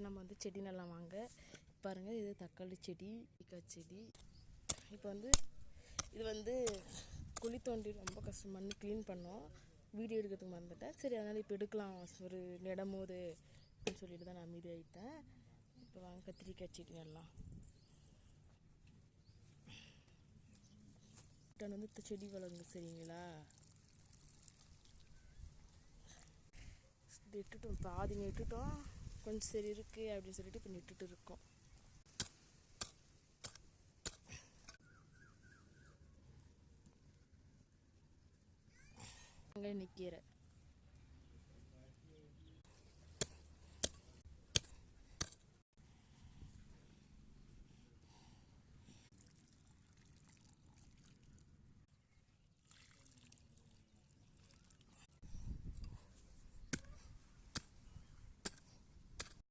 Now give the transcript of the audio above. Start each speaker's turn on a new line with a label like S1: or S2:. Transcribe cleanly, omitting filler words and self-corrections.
S1: நம்ம வந்து செடி நடலாம் வாங்க. பாருங்கள், இது தக்காளி செடி, செடி. இப்போ வந்து இது வந்து குழி தோண்டி ரொம்ப கஷ்டம், மண் க்ளீன் பண்ணோம். வீடியோ எடுக்கிறதுக்கு மறந்துட்டேன். சரி, அதனால் இப்போ எடுக்கலாம் ஒரு இடமோது அப்படின்னு சொல்லிட்டு தான் நான் அமைதியாகிட்டேன். இப்போ வாங்க கத்திரிக்காய் செடி நடலாம். வந்து செடி வளருங்க, சரிங்களா? இட்டுட்டோம், பாதிங்க இட்டுட்டோம், கொஞ்சம் சரி இருக்குது அப்படின்னு சொல்லிட்டு இப்போ இட்டுட்டு இருக்கோம். அங்கே நிற்கிற